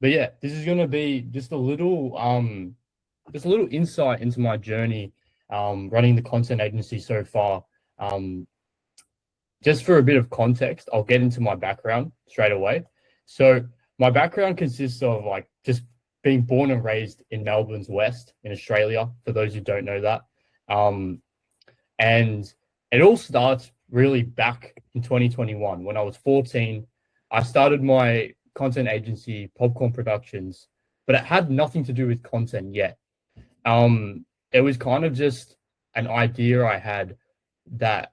But yeah, this is gonna be just a little insight into my journey running the content agency so far. Um, just for a bit of context, I'll get into my background straight away. So my background consists of like just being born and raised in Melbourne's West in Australia, for those who don't know that. Um, and it all starts really back in 2021 when I was 14. I started my content agency, Popcorn Productions, but it had nothing to do with content yet. It was kind of just an idea I had that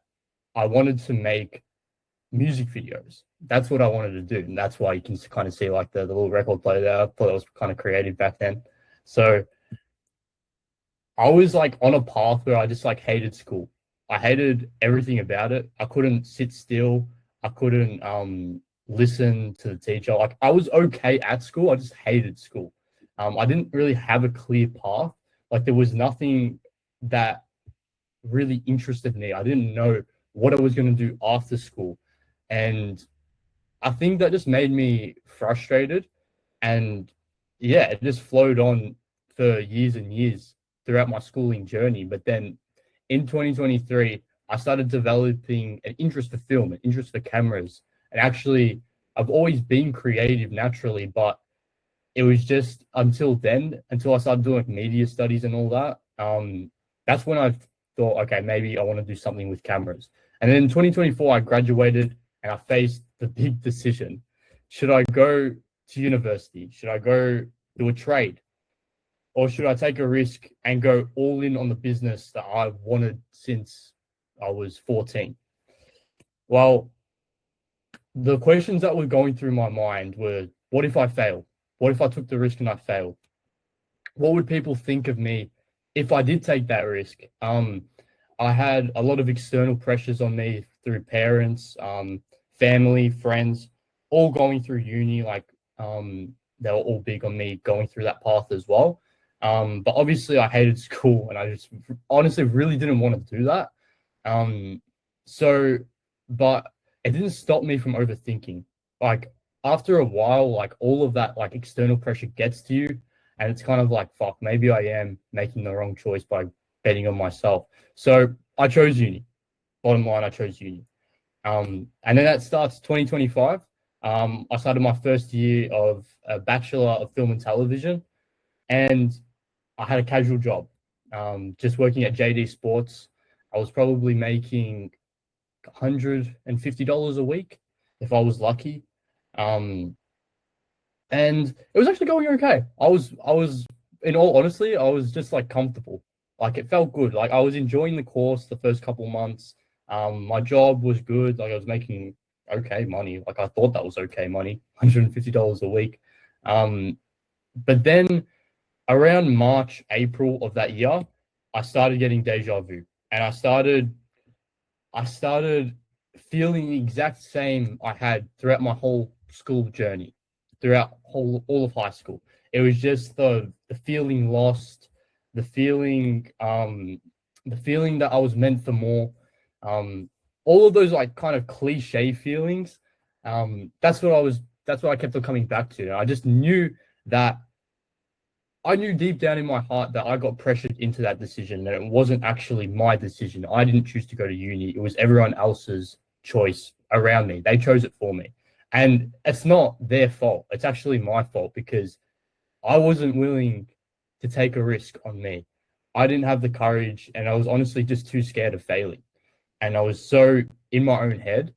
I wanted to make music videos. That's what I wanted to do. And that's why you can kind of see like the little record player there. I thought it was kind of creative back then. So I was like on a path where I just like hated school. I hated everything about it. I couldn't sit still. I couldn't listen to the teacher. Like I was okay at school. I just hated school. I didn't really have a clear path. Like there was nothing that really interested me. I didn't know what I was going to do after school. And I think that just made me frustrated. And yeah, it just flowed on for years and years throughout my schooling journey. But then in 2023, I started developing an interest for film, an interest for cameras. And actually, I've always been creative naturally, but it was just until then, until I started doing like media studies and all that. That's when I thought, okay, maybe I want to do something with cameras. And then in 2024, I graduated and I faced the big decision. Should I go to university? Should I go do a trade? Or should I take a risk and go all in on the business that I wanted since I was 14? Well, the questions that were going through my mind were, what if I fail? What if I took the risk and I failed? What would people think of me if I did take that risk? I had a lot of external pressures on me through parents, family, friends, all going through uni. Like they were all big on me going through that path as well. But obviously, I hated school, and I just honestly really didn't want to do that. Um, so, but it didn't stop me from overthinking. Like after a while, like all of that like external pressure gets to you, and it's kind of like, fuck, maybe I am making the wrong choice by betting on myself. So I chose uni. Bottom line, I chose uni. And then that starts 2025. I started my first year of a Bachelor of Film and Television, and I had a casual job, just working at JD Sports. I was probably making $150 a week if I was lucky. Um, and it was actually going okay. In all honesty, I was just like comfortable. Like it felt good. Like I was enjoying the course the first couple months. My job was good. Like I was making okay money. Like I thought that was okay money, $150 a week. But then around March, April of that year, I started getting deja vu, and I started feeling the exact same I had throughout my whole school journey, throughout all of high school. It was just the feeling lost, the feeling the feeling that I was meant for more. Um, all of those like kind of cliche feelings. That's what I kept on coming back to. I just knew that I knew deep down in my heart that I got pressured into that decision, that it wasn't actually my decision. I didn't choose to go to uni. It was everyone else's choice around me. They chose it for me. And it's not their fault. It's actually my fault because I wasn't willing to take a risk on me. I didn't have the courage, and I was honestly just too scared of failing. And I was so in my own head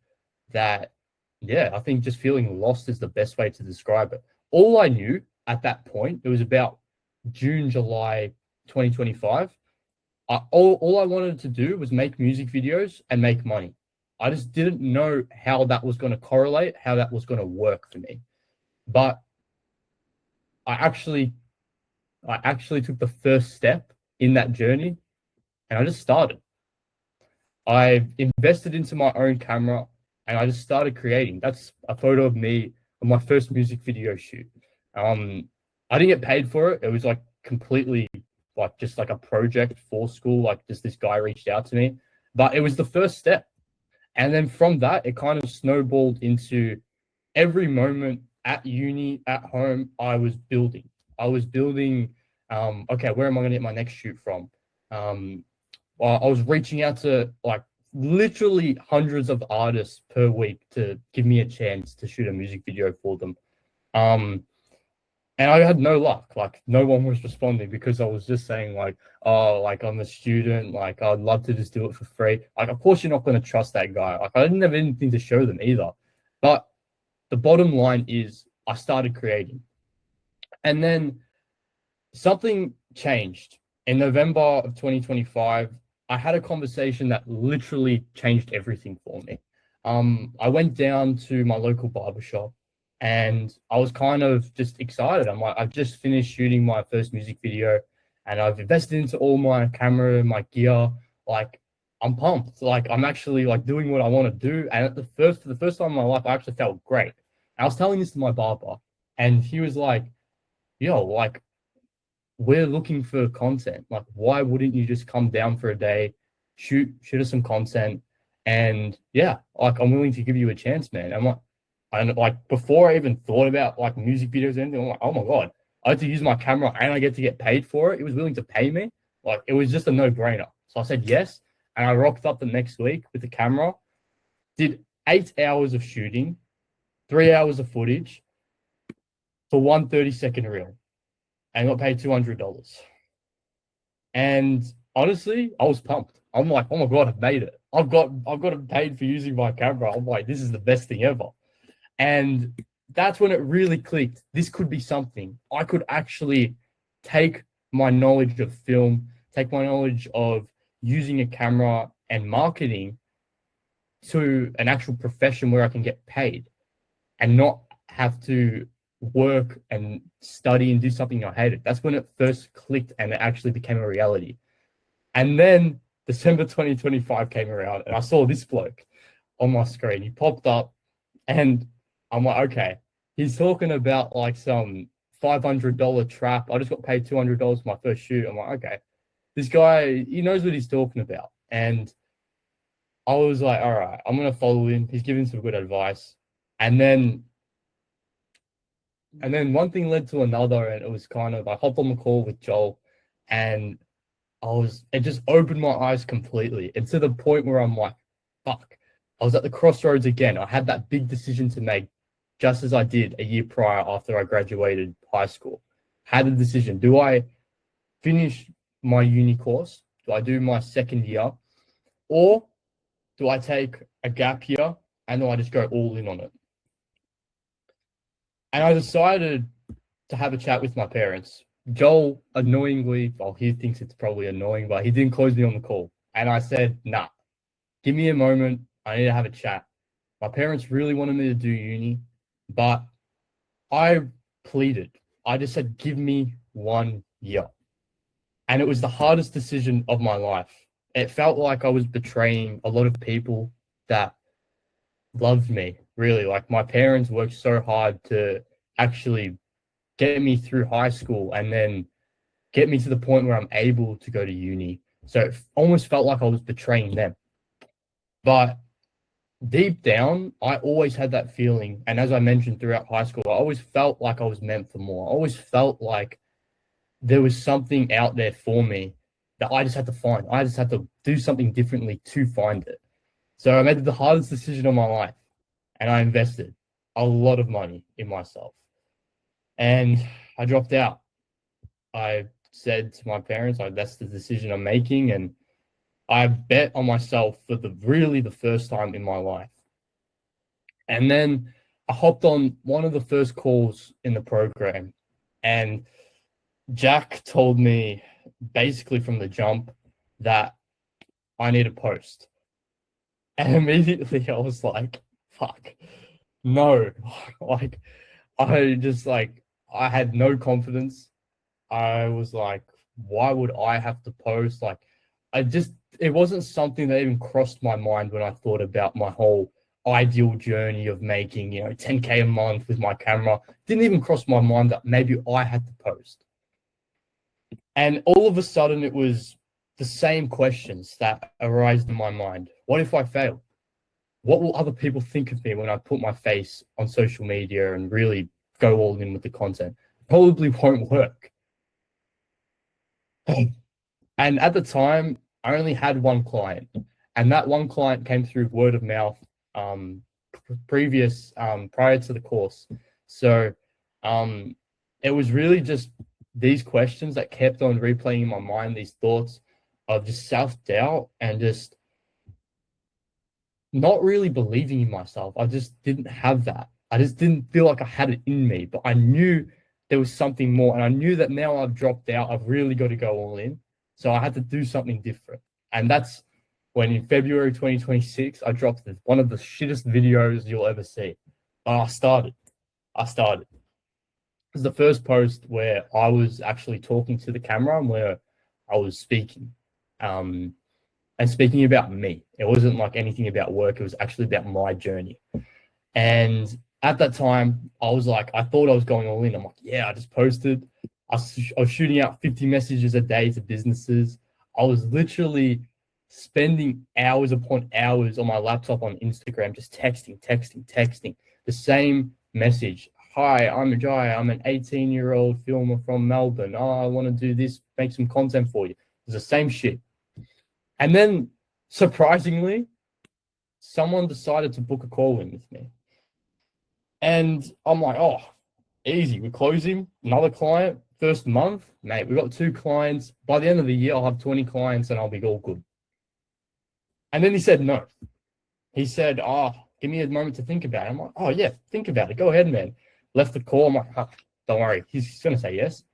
that, yeah, I think just feeling lost is the best way to describe it. All I knew at that point, it was about June, July 2025. All I wanted to do was make music videos and make money. I just didn't know how that was going to correlate, how that was going to work for me. But I actually, I actually took the first step in that journey, and I just started. I invested into my own camera, and I just started creating. That's a photo of me on my first music video shoot. Um, I didn't get paid for it. It was like completely like just like a project for school. Like just this guy reached out to me, but it was the first step. And then from that, it kind of snowballed into every moment at uni, at home, I was building. Okay, where am I going to get my next shoot from? I was reaching out to like literally hundreds of artists per week to give me a chance to shoot a music video for them. Um, and I had no luck. Like no one was responding because I was just saying like, oh, like I'm a student, like I'd love to just do it for free. Like, of course you're not going to trust that guy. Like I didn't have anything to show them either. But the bottom line is I started creating. And then something changed. In November of 2025, I had a conversation that literally changed everything for me. I went down to my local barbershop and I was kind of just excited. I'm like, I've just finished shooting my first music video and I've invested into all my camera, my gear. Like, I'm pumped. Like, I'm actually like doing what I want to do. And for the first time in my life, I actually felt great. I was telling this to my barber and he was like, yo, like, we're looking for content. Like, why wouldn't you just come down for a day, shoot us some content, and yeah, like I'm willing to give you a chance, man. And like before I even thought about like music videos or anything, I'm like, oh my god, I had to use my camera and I get to get paid for it. It was willing to pay me. Like it was just a no-brainer. So I said yes, and I rocked up the next week with the camera, did 8 hours of shooting, 3 hours of footage for one 30-second reel and got paid $200. And honestly, I was pumped. I'm like, oh my god, I've made it. I've got it paid for using my camera. I'm like, this is the best thing ever. And that's when it really clicked. This could be something. I could actually take my knowledge of film, take my knowledge of using a camera and marketing to an actual profession where I can get paid and not have to work and study and do something I hated. That's when it first clicked and it actually became a reality. And then December 2025 came around and I saw this bloke on my screen. He popped up and I'm like, okay, he's talking about like some $500 trap. I just got paid $200 for my first shoot. I'm like, okay, this guy, he knows what he's talking about. And I was like, all right, I'm going to follow him. He's giving some good advice. And then one thing led to another, and it was kind of I hopped on the call with Joel, and it just opened my eyes completely. And to the point where I'm like, fuck, I was at the crossroads again. I had that big decision to make, just as I did a year prior after I graduated high school. Had a decision: do I finish my uni course? Do I do my second year, or do I take a gap year and do I just go all in on it? And I decided to have a chat with my parents. Joel, annoyingly, well, he thinks it's probably annoying, but he didn't close me on the call. And I said, nah, give me a moment. I need to have a chat. My parents really wanted me to do uni, but I pleaded. I just said, give me 1 year. And it was the hardest decision of my life. It felt like I was betraying a lot of people that loved me, really. Like my parents worked so hard to actually get me through high school and then get me to the point where I'm able to go to uni. So it almost felt like I was betraying them. But deep down, I always had that feeling. And as I mentioned throughout high school, I always felt like I was meant for more. I always felt like there was something out there for me that I just had to find. I just had to do something differently to find it. So I made the hardest decision of my life and I invested a lot of money in myself. And I dropped out. I said to my parents, that's the decision I'm making. And I bet on myself for the first time in my life. And then I hopped on one of the first calls in the program. And Jack told me basically from the jump that I need a post. And immediately I was like, fuck, no. Like, I had no confidence. I was like, why would I have to post? Like, it wasn't something that even crossed my mind when I thought about my whole ideal journey of making, 10K a month with my camera. Didn't even cross my mind that maybe I had to post. And all of a sudden, it was the same questions that arose in my mind. What if I fail? what will other people think of me when I put my face on social media and really go all in with the content? Probably won't work. And at the time, I only had one client, and that one client came through word of mouth prior to the course. So it was really just these questions that kept on replaying in my mind, these thoughts of just self-doubt and just not really believing in myself. I just didn't have that. I just didn't feel like I had it in me, but I knew there was something more. And I knew that now I've dropped out, I've really got to go all in. So I had to do something different. And that's when in February 2026, I dropped one of the shittest videos you'll ever see. But I started. It was the first post where I was actually talking to the camera and where I was speaking. And speaking about me. It wasn't like anything about work. It was actually about my journey. And at that time, I was like, I thought I was going all in. I'm like, yeah, I just posted. I was shooting out 50 messages a day to businesses. I was literally spending hours upon hours on my laptop on Instagram, just texting. The same message. Hi, I'm Ajay. I'm an 18-year-old filmer from Melbourne. Oh, I want to do this, make some content for you. It's the same shit. And then, surprisingly, someone decided to book a call in with me. And I'm like, oh, easy. We're closing another client. First month, mate, we've got 2 clients. By the end of the year, I'll have 20 clients and I'll be all good. And then he said no. He said, oh, give me a moment to think about it. I'm like, oh, yeah, think about it. Go ahead, man. Left the call. I'm like, oh, don't worry. He's going to say yes.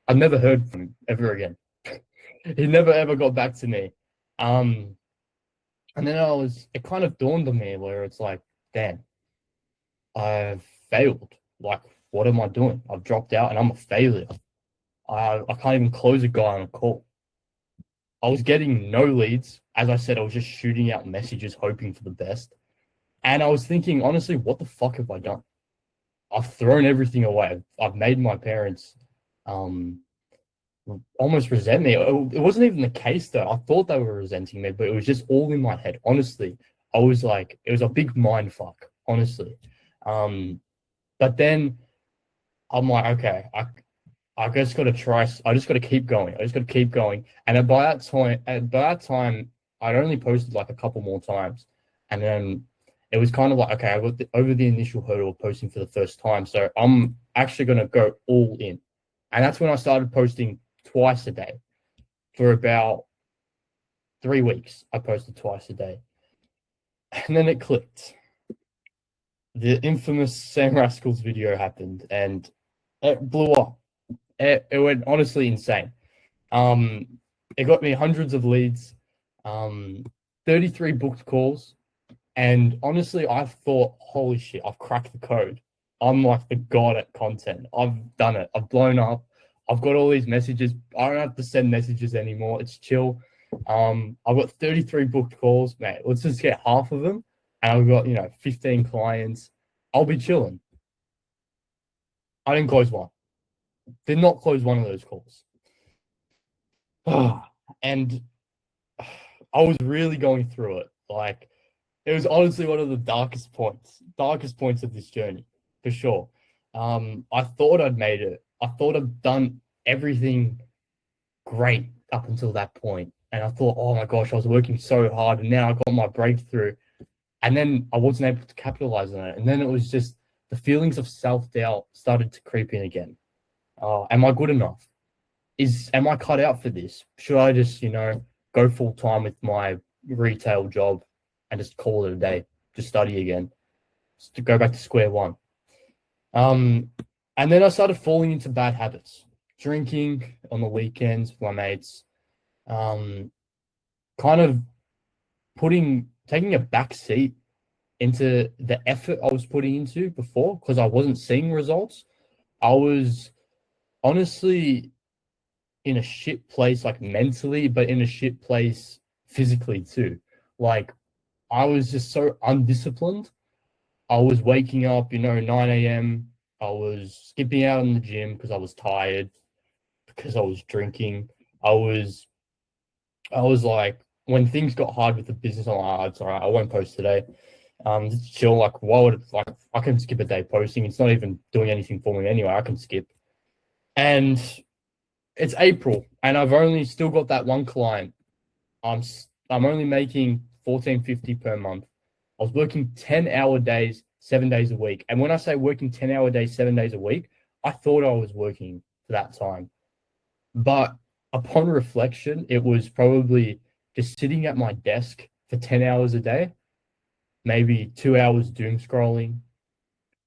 I've never heard from him ever again. He never, ever got back to me. And then it kind of dawned on me where it's like, damn, I've failed. Like, what am I doing? I've dropped out and I'm a failure. I can't even close a guy on a call. I was getting no leads. As I said, I was just shooting out messages, hoping for the best. And I was thinking, honestly, what the fuck have I done? I've thrown everything away. I've made my parents almost resent me. It wasn't even the case, though. I thought they were resenting me, but it was just all in my head. Honestly, I was like, it was a big mind fuck, honestly. But then I'm like, okay, I just got to try. I just got to keep going. And by that time, I'd only posted like a couple more times, and then it was kind of like, okay, I got over the initial hurdle of posting for the first time, so I'm actually going to go all in. And that's when I started posting twice a day for about 3 weeks. I posted twice a day, and then it clicked. The infamous Sam Rascals video happened, and it blew up. It went honestly insane. It got me hundreds of leads, 33 booked calls, and honestly, I thought, holy shit, I've cracked the code. I'm like the god at content. I've done it. I've blown up. I've got all these messages. I don't have to send messages anymore. It's chill. I've got 33 booked calls, mate. Let's just get half of them, and I've got 15 clients. I'll be chilling. I didn't close one. Did not close one of those calls. And I was really going through it. Like, it was honestly one of the darkest points of this journey, for sure. I thought I'd made it. I thought I'd done everything great up until that point. And I thought, oh my gosh, I was working so hard, and now I got my breakthrough. And then I wasn't able to capitalize on it. And then it was just the feelings of self-doubt started to creep in again. Am I good enough? Am I cut out for this? Should I just, go full time with my retail job and just call it a day, just study again, just to go back to square one? And then I started falling into bad habits, drinking on the weekends with my mates, kind of taking a back seat into the effort I was putting into before, because I wasn't seeing results. I was honestly in a shit place, like mentally, but in a shit place physically too. Like, I was just so undisciplined. I was waking up, 9 a.m. I was skipping out in the gym because I was tired, because I was drinking. I was like, when things got hard with the business, I'm like, oh, it's all right, I won't post today. Just chill. Like, why would like I can skip a day posting? It's not even doing anything for me anyway. I can skip. And it's April, and I've only still got that one client. I'm only making 14.50 per month. I was working 10-hour days, 7 days a week. And when I say working 10-hour days, 7 days a week, I thought I was working for that time. But upon reflection, it was probably just sitting at my desk for 10 hours a day, maybe 2 hours doom scrolling,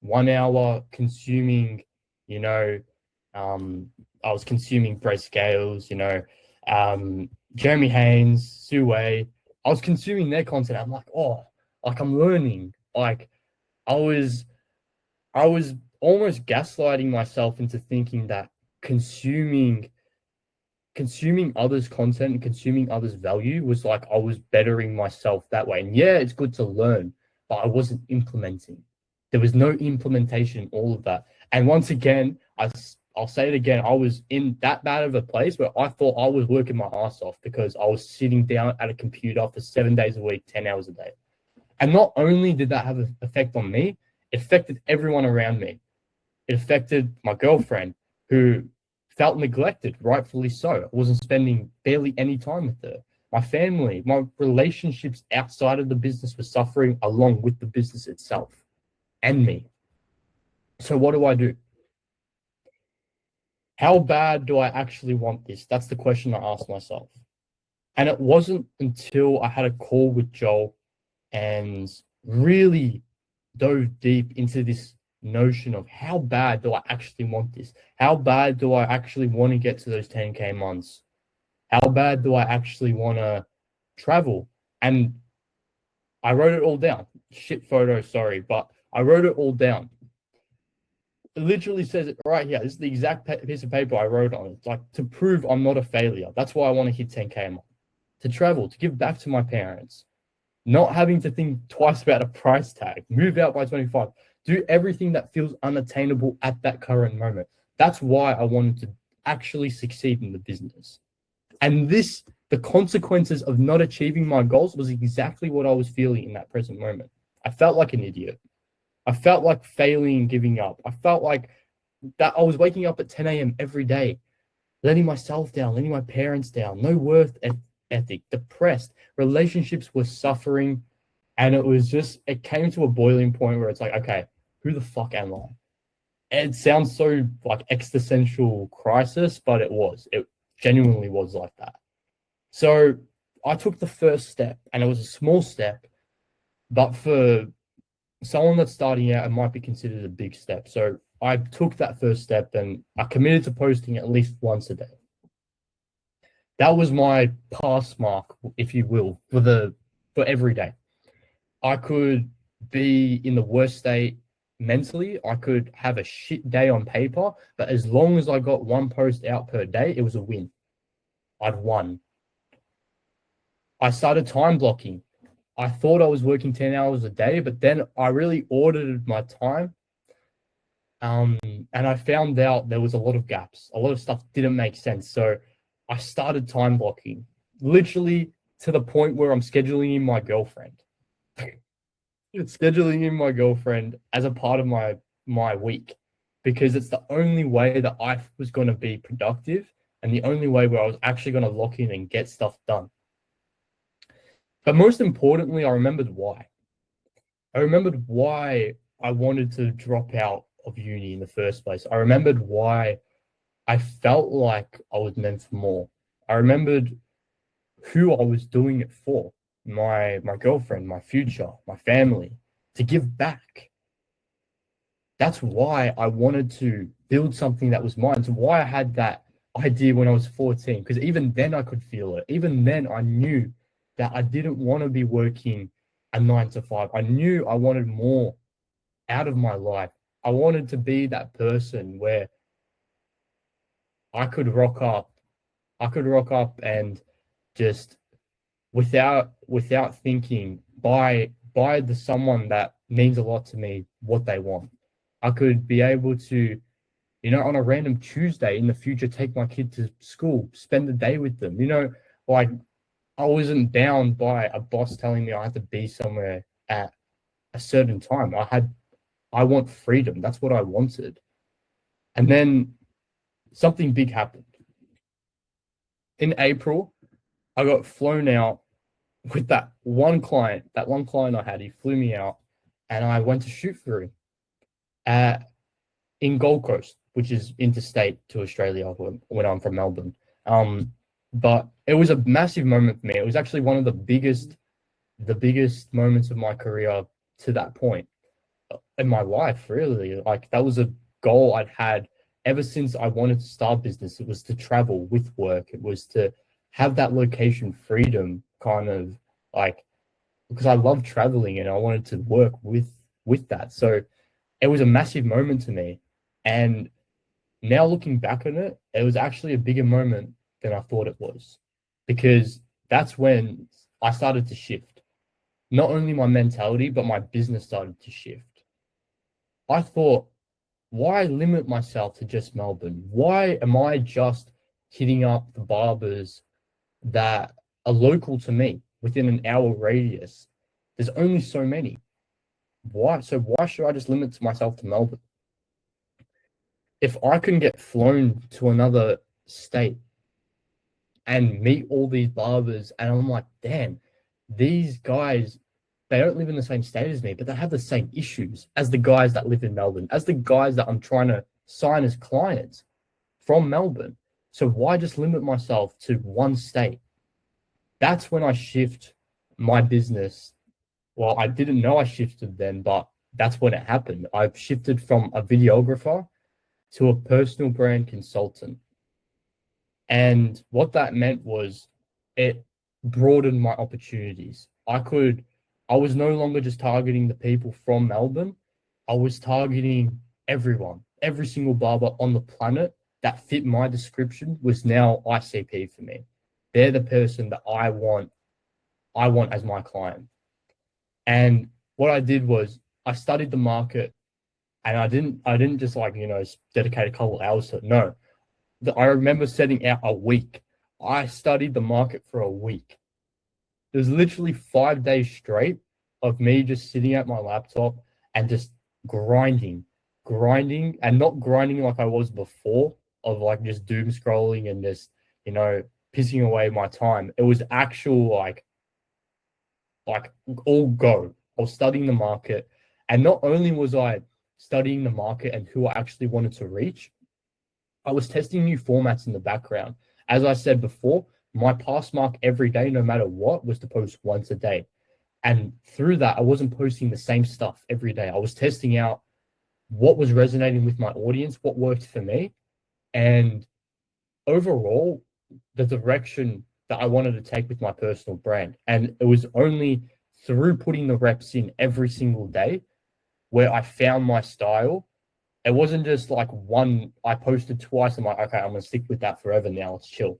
1 hour consuming, you know, I was consuming Brett Scales, Jeremy Haynes, Sue Wei. I was consuming their content. I'm like, oh, like I'm learning. Like I was almost gaslighting myself into thinking that consuming others' content and consuming others' value was like I was bettering myself that way. And yeah, it's good to learn, but I wasn't implementing. There was no implementation in all of that. And once again, I'll say it again, I was in that bad of a place where I thought I was working my ass off because I was sitting down at a computer for 7 days a week, 10 hours a day. And not only did that have an effect on me, it affected everyone around me. It affected my girlfriend, who felt neglected, rightfully so. I wasn't spending barely any time with her. My family, my relationships outside of the business were suffering along with the business itself and me. So what do? How bad do I actually want this? That's the question I asked myself. And it wasn't until I had a call with Joel and really dove deep into this notion of how bad do I actually want this? How bad do I actually want to get to those 10K months? How bad do I actually want to travel? And I wrote it all down. Shit photo, sorry, but I wrote it all down. It literally says it right here. This is the exact piece of paper I wrote on. It's like to prove I'm not a failure. That's why I want to hit 10K a month. To travel, to give back to my parents, not having to think twice about a price tag, move out by 25, do everything that feels unattainable at that current moment. That's why I wanted to actually succeed in the business. And the consequences of not achieving my goals was exactly what I was feeling in that present moment. I felt like an idiot. I felt like failing and giving up. I felt like that I was waking up at 10 a.m. every day, letting myself down, letting my parents down, no worth ethic, depressed, relationships were suffering. And it came to a boiling point where it's like, okay, who the fuck am I? It sounds so like existential crisis, but it genuinely was like that. So I took the first step, and it was a small step, but for someone that's starting out, it might be considered a big step. So I took that first step and I committed to posting at least once a day. That was my pass mark, if you will, for every day. I could be in the worst state mentally. I could have a shit day on paper, but as long as I got one post out per day, it was a win. I'd won. I started time blocking. I thought I was working 10 hours a day, but then I really audited my time. And I found out there was a lot of gaps. A lot of stuff didn't make sense. So I started time blocking, literally to the point where I'm scheduling in my girlfriend. Scheduling in my girlfriend as a part of my week, because it's the only way that I was going to be productive and the only way where I was actually going to lock in and get stuff done. But most importantly, I remembered why. I remembered why I wanted to drop out of uni in the first place. I remembered why I felt like I was meant for more. I remembered who I was doing it for. My girlfriend, my future, my family, to give back. That's why I wanted to build something that was mine. It's why I had that idea when I was 14, because even then I could feel it. Even then I knew that I didn't want to be working a 9 to 5. I knew I wanted more out of my life. I wanted to be that person where I could rock up. I could rock up and just without thinking, buy the someone that means a lot to me what they want. I could be able to, on a random Tuesday in the future, take my kid to school, spend the day with them. Like I wasn't bound by a boss telling me I had to be somewhere at a certain time. I want freedom. That's what I wanted. And then something big happened. In April, I got flown out with that one client. That one client I had, he flew me out, and I went to shoot for him in Gold Coast, which is interstate to Australia when I'm from Melbourne. But it was a massive moment for me. It was actually one of the biggest moments of my career to that point in my life, really. Like, that was a goal I'd had ever since I wanted to start business. It was to travel with work. It was to have that location freedom, kind of, like, because I love traveling and I wanted to work with that. So it was a massive moment to me. And now looking back on it, it was actually a bigger moment than I thought it was, because that's when I started to shift. Not only my mentality, but my business started to shift. I thought, why limit myself to just Melbourne? Why am I just hitting up the barbers that are local to me within an hour radius? There's only so many. Why? So why should I just limit myself to Melbourne? If I can get flown to another state and meet all these barbers, and I'm like, damn, these guys, they don't live in the same state as me, but they have the same issues as the guys that live in Melbourne, as the guys that I'm trying to sign as clients from Melbourne. So why just limit myself to one state? That's when I shift my business. Well, I didn't know I shifted then, but that's when it happened. I've shifted from a videographer to a personal brand consultant. And what that meant was it broadened my opportunities. I was no longer just targeting the people from Melbourne. I was targeting everyone. Every single barber on the planet that fit my description was now ICP for me. They're the person that I want as my client. And what I did was I studied the market, and I didn't just, like, dedicate a couple hours to it. No. I remember setting out a week. I studied the market for a week. It was literally 5 days straight of me just sitting at my laptop and just grinding, and not grinding like I was before, of like just doom scrolling and just, pissing away my time. It was actual like all go. I was studying the market, and not only was I studying the market and who I actually wanted to reach, I was testing new formats in the background. As I said before, my pass mark every day, no matter what, was to post once a day. And through that, I wasn't posting the same stuff every day. I was testing out what was resonating with my audience, what worked for me, and overall, the direction that I wanted to take with my personal brand. And it was only through putting the reps in every single day where I found my style. It wasn't just like one, I posted twice, I'm like, okay, I'm going to stick with that forever now, let's chill.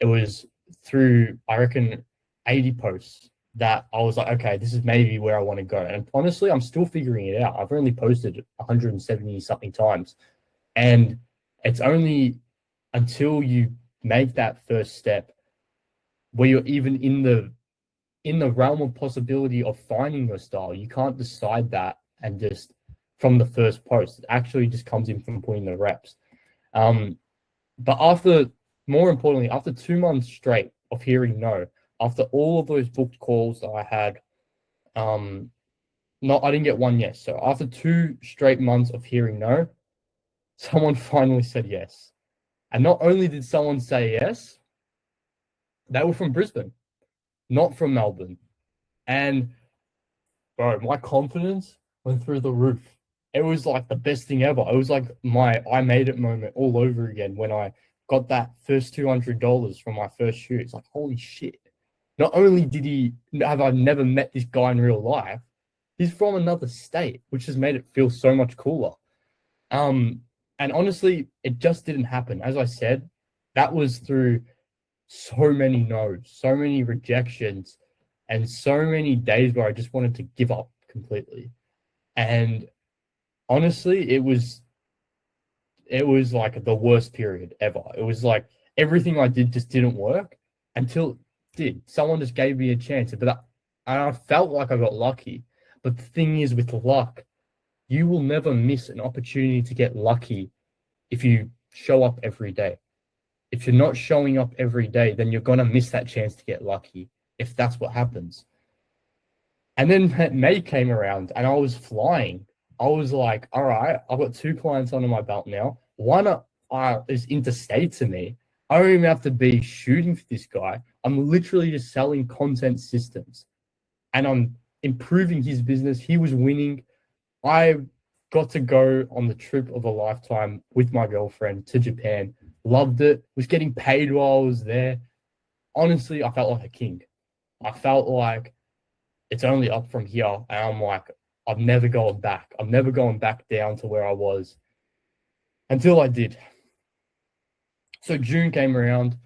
It was through, I reckon, 80 posts that I was like, okay, this is maybe where I want to go. And honestly, I'm still figuring it out. I've only posted 170 something times. And it's only until you make that first step where you're even in the realm of possibility of finding your style. You can't decide that and just from the first post. It actually just comes in from putting the reps. But more importantly, after 2 months straight of hearing no, after all of those booked calls that I had, I didn't get one yes. So after 2 straight months of hearing no, someone finally said yes. And not only did someone say yes, they were from Brisbane, not from Melbourne. And bro, my confidence went through the roof. It was like the best thing ever. It was like my I made it moment all over again when I got that first $200 from my first shoot. It's like, holy shit. Not only have I never met this guy in real life, he's from another state, which has made it feel so much cooler. And honestly, it just didn't happen. As I said, that was through so many no's, so many rejections, and so many days where I just wanted to give up completely. And honestly, it was like the worst period ever. It was like everything I did just didn't work until it did. Someone just gave me a chance. And I felt like I got lucky. But the thing is, with luck, you will never miss an opportunity to get lucky if you show up every day. If you're not showing up every day, then you're going to miss that chance to get lucky if that's what happens. And then May came around and I was flying. I was like, all right, I've got 2 clients under my belt now. One is interstate to me. I don't even have to be shooting for this guy. I'm literally just selling content systems and I'm improving his business. He was winning. I got to go on the trip of a lifetime with my girlfriend to Japan. Loved it. Was getting paid while I was there. Honestly, I felt like a king. I felt like it's only up from here. And I'm like, I'm never going back. I'm never going back down to where I was until I did. So June came around.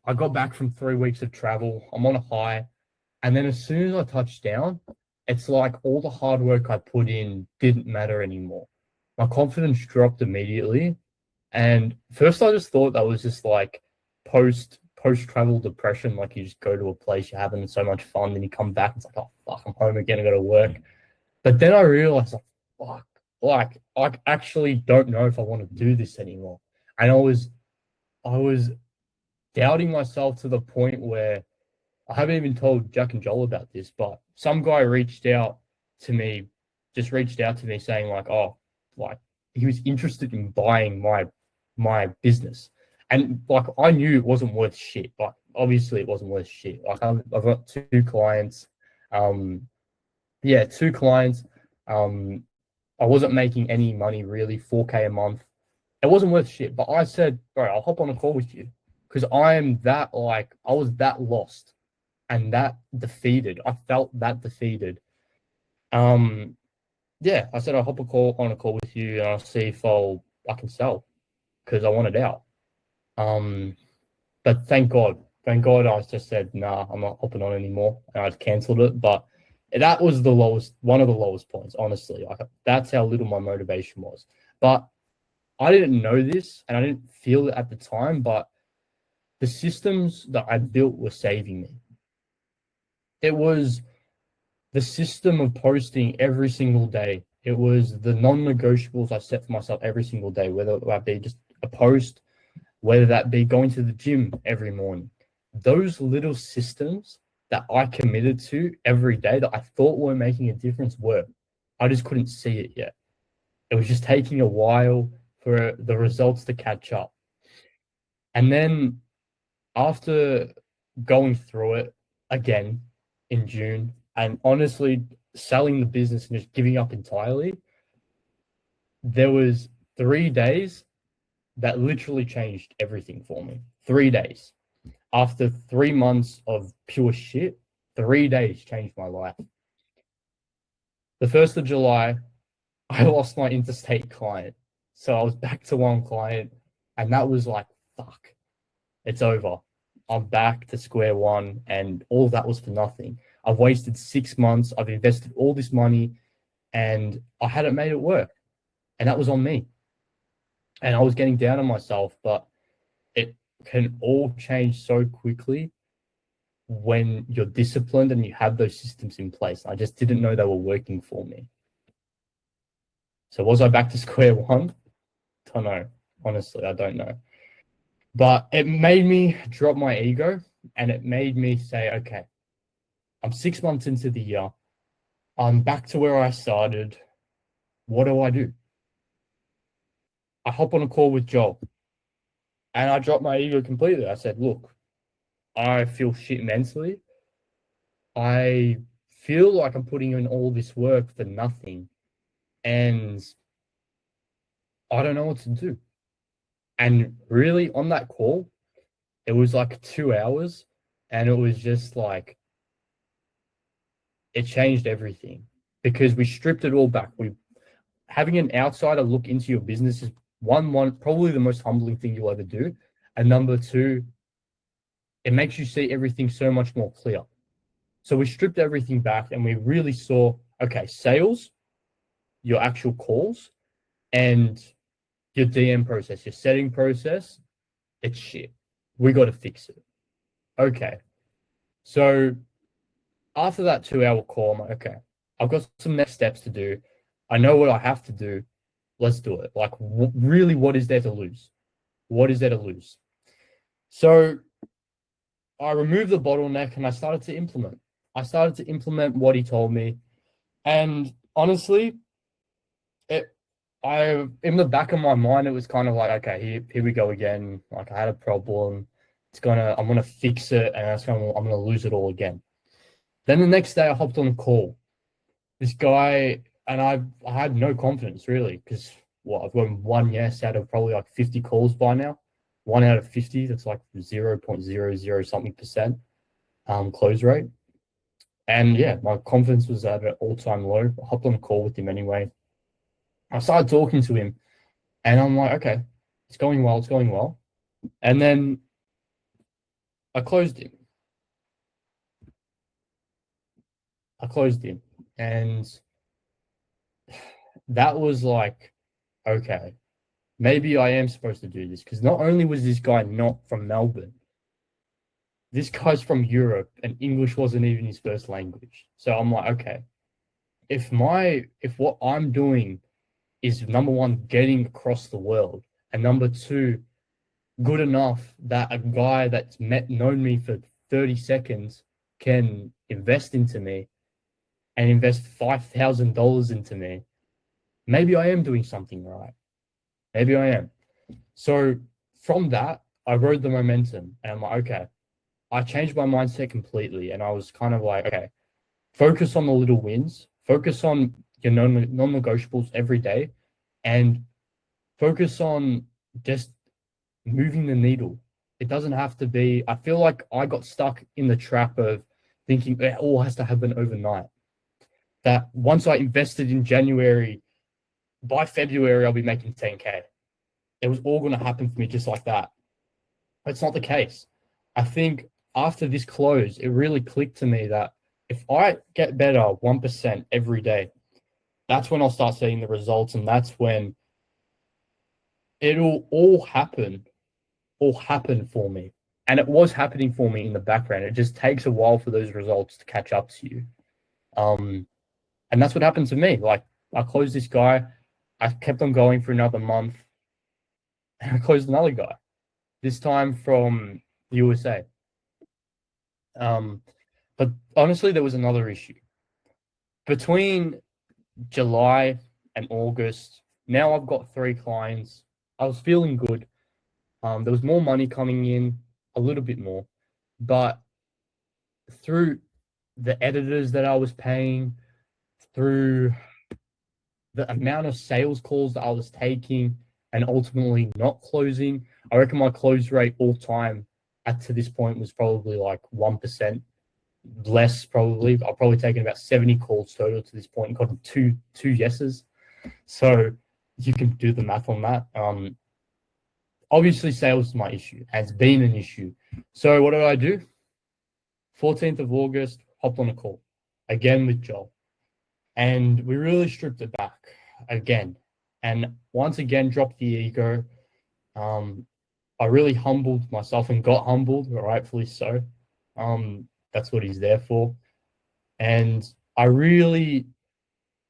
I got back from 3 weeks of travel. I'm on a high. And then as soon as I touched down, it's like all the hard work I put in didn't matter anymore. My confidence dropped immediately. And first I just thought that was just like post travel depression. Like you just go to a place, you're having so much fun, then you come back, it's like, oh fuck, I'm home again, I gotta work. But then I realized, like, fuck, like I actually don't know if I want to do this anymore. And I was doubting myself to the point where I haven't even told Jack and Joel about this, but some guy reached out to me saying like, oh, like he was interested in buying my business. And like I knew it wasn't worth shit. Like obviously it wasn't worth shit. Like I've got 2 clients. 2 clients. I wasn't making any money really, 4K a month. It wasn't worth shit. But I said, bro, I'll hop on a call with you. Because I was that lost and that defeated. I felt that defeated. I said I'll hop on a call with you and I'll see if I can sell because I wanted out. But thank God, I just said, nah, I'm not hopping on anymore, and I'd cancelled it. But that was one of the lowest points, honestly. Like that's how little my motivation was. But I didn't know this and I didn't feel it at the time, but the systems that I built were saving me. It was the system of posting every single day. It was the non-negotiables I set for myself every single day, whether that be just a post, whether that be going to the gym every morning. Those little systems that I committed to every day that I thought were making a difference were. I just couldn't see it yet. It was just taking a while for the results to catch up. And then after going through it again in June and honestly selling the business and just giving up entirely, there was 3 days that literally changed everything for me. 3 days. After 3 months of pure shit, 3 days changed my life. The 1st of July, I lost my interstate client. So I was back to 1 client and that was like, fuck, it's over. I'm back to square one and all of that was for nothing. I've wasted 6 months. I've invested all this money and I hadn't made it work. And that was on me. And I was getting down on myself, but it can all change so quickly when you're disciplined and you have those systems in place. I just didn't know they were working for me. So was I back to square one? Don't know. Honestly, I don't know. But it made me drop my ego and it made me say, okay, I'm 6 months into the year. I'm back to where I started. What do I do? I hop on a call with Joel and I dropped my ego completely. I said, look, I feel shit mentally. I feel like I'm putting in all this work for nothing. And I don't know what to do. And really on that call, it was like 2 hours and it was just like, it changed everything because we stripped it all back. Having an outsider look into your business is one, probably the most humbling thing you'll ever do. And number 2, it makes you see everything so much more clear. So we stripped everything back and we really saw, okay, sales, your actual calls, and your DM process, your setting process, it's shit. We got to fix it. Okay. So after that 2-hour call, I'm like, okay, I've got some next steps to do. I know what I have to do. Let's do it. Like, really, what is there to lose? What is there to lose? So I removed the bottleneck and I started to implement. I started to implement what he told me. And honestly, in the back of my mind, it was kind of like, okay, here we go again. Like, I had a problem. I'm gonna fix it, and I'm gonna lose it all again. Then the next day, I hopped on a call. This guy, and I had no confidence really, because I've gotten one yes out of probably like 50 calls by now. One out of 50, that's like 0.00 something percent close rate. And yeah, my confidence was at an all-time low. I hopped on a call with him anyway. I started talking to him, and I'm like, okay, it's going well, it's going well. And then I closed him. And that was like, okay, maybe I am supposed to do this, because not only was this guy not from Melbourne, this guy's from Europe, and English wasn't even his first language. So I'm like, okay, if what I'm doing is, number one, getting across the world, and number two, good enough that a guy that's known me for 30 seconds can invest into me and invest $5,000 into me, maybe I am doing something right. Maybe I am. So from that, I rode the momentum, and I'm like, okay, I changed my mindset completely. And I was kind of like, okay, focus on the little wins, focus on your non-negotiables every day, and focus on just moving the needle. It doesn't have to be, I feel like I got stuck in the trap of thinking it all has to happen overnight. That once I invested in January, by February, I'll be making 10K. It was all going to happen for me just like that. But it's not the case. I think after this close, it really clicked to me that if I get better 1% every day, that's when I'll start seeing the results. And that's when it'll all happen for me. And it was happening for me in the background. It just takes a while for those results to catch up to you. And that's what happened to me. Like, I closed this guy. I kept on going for another month. And I closed another guy, this time from the USA. But honestly, there was another issue. Between July and August, now I've got 3 clients. I was feeling good. There was more money coming in, a little bit more. But through the editors that I was paying, through the amount of sales calls that I was taking and ultimately not closing, I reckon my close rate all time to this point was probably like 1%. Less probably. I've probably taken about 70 calls total to this point and gotten two yeses. So you can do the math on that. Obviously, sales is my issue. It's been an issue. So what did I do? 14th of August, hopped on a call again with Joel. And we really stripped it back again. And once again, dropped the ego. I really humbled myself and got humbled, rightfully so. That's what he's there for. And I really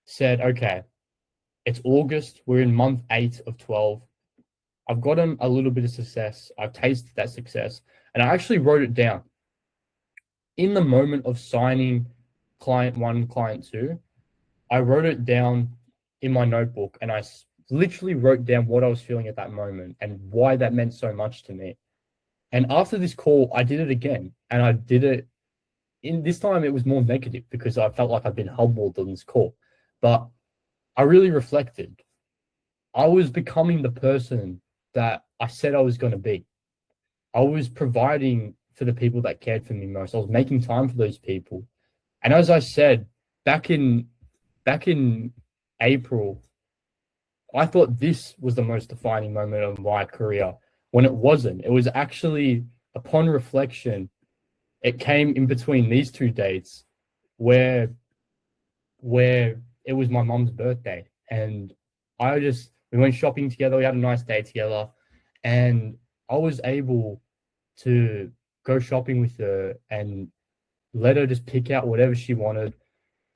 said, okay, it's August. We're in month 8 of 12. I've gotten a little bit of success. I've tasted that success. And I actually wrote it down. In the moment of signing client 1, client 2, I wrote it down in my notebook, and I literally wrote down what I was feeling at that moment and why that meant so much to me. And after this call, I did it again, and I did it this time it was more negative because I felt like I've been humbled on this call. But I really reflected. I was becoming the person that I said I was going to be. I was providing for the people that cared for me most. I was making time for those people. And as I said, back in April, I thought this was the most defining moment of my career, when it wasn't. It was actually, upon reflection, it came in between these 2 dates where it was my mom's birthday, and we went shopping together. We had a nice day together, and I was able to go shopping with her and let her just pick out whatever she wanted.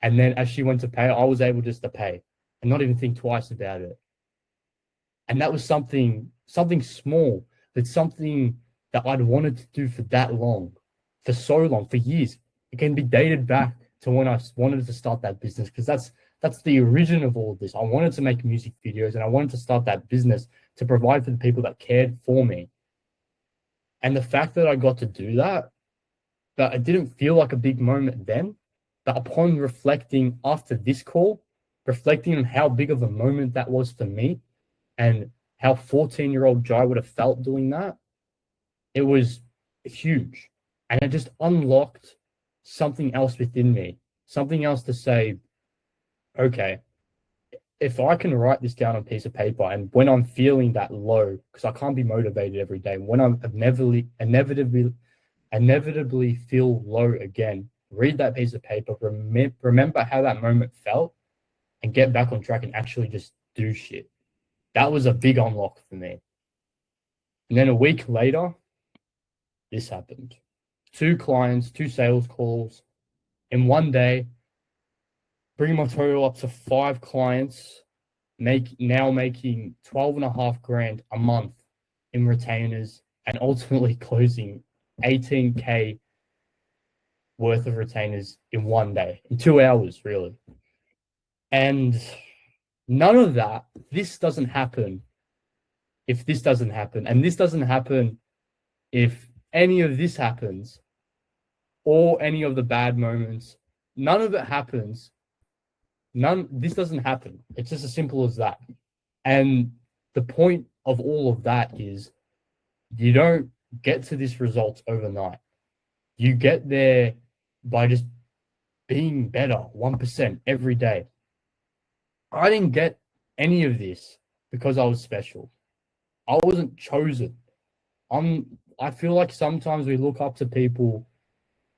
And then as she went to pay, I was able just to pay and not even think twice about it. And that was something small, but something that I'd wanted to do for that long, for so long, for years. It can be dated back to when I wanted to start that business, because that's the origin of all of this. I wanted to make music videos and I wanted to start that business to provide for the people that cared for me. And the fact that I got to do that, but it didn't feel like a big moment then, but upon reflecting after this call, reflecting on how big of a moment that was for me and how 14-year-old Jai would have felt doing that, it was huge. And it just unlocked something else within me, something else to say, okay, if I can write this down on a piece of paper, and when I'm feeling that low, because I can't be motivated every day, when I'm inevitably feel low again, read that piece of paper, remember how that moment felt, and get back on track and actually just do shit. That was a big unlock for me. And then a week later, this happened. 2 clients, 2 sales calls in one day, bringing my total up to 5 clients, now making 12.5 grand a month in retainers, and ultimately closing 18K worth of retainers in one day, in 2 hours, really. And none of that, this doesn't happen if this doesn't happen. And this doesn't happen if any of this happens or any of the bad moments. None of it happens. This doesn't happen. It's just as simple as that. And the point of all of that is you don't get to this result overnight. You get there by just being better 1% every day. I didn't get any of this because I was special. I wasn't chosen. I feel like sometimes we look up to people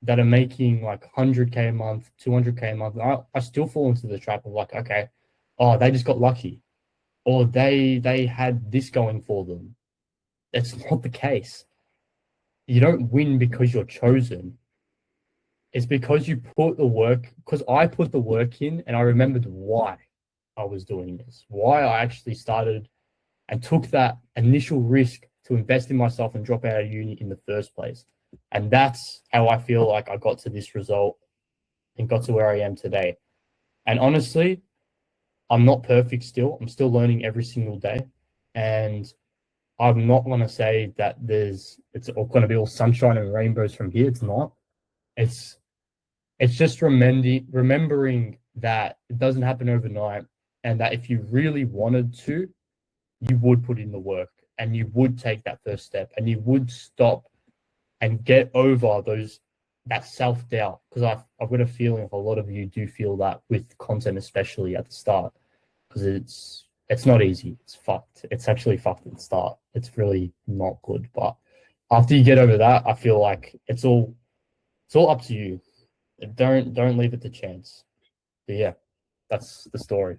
that are making like 100K a month, 200K a month. I still fall into the trap of like, okay, oh, they just got lucky, or they had this going for them. That's not the case. You don't win because you're chosen. It's because you put the work, because I put the work in, and I remembered why I was doing this, why I actually started and took that initial risk to invest in myself and drop out of uni in the first place. And that's how I feel like I got to this result and got to where I am today. And honestly, I'm not perfect still. I'm still learning every single day. And I'm not going to say that it's all going to be all sunshine and rainbows from here. It's not. It's just remembering that it doesn't happen overnight, and that if you really wanted to, you would put in the work and you would take that first step and you would stop and get over that self-doubt. Because I've got a feeling a lot of you do feel that with content, especially at the start, because it's not easy. It's fucked. It's actually fucked at the start. It's really not good. But after you get over that, I feel like it's all up to you. Don't leave it to chance. But yeah, that's the story.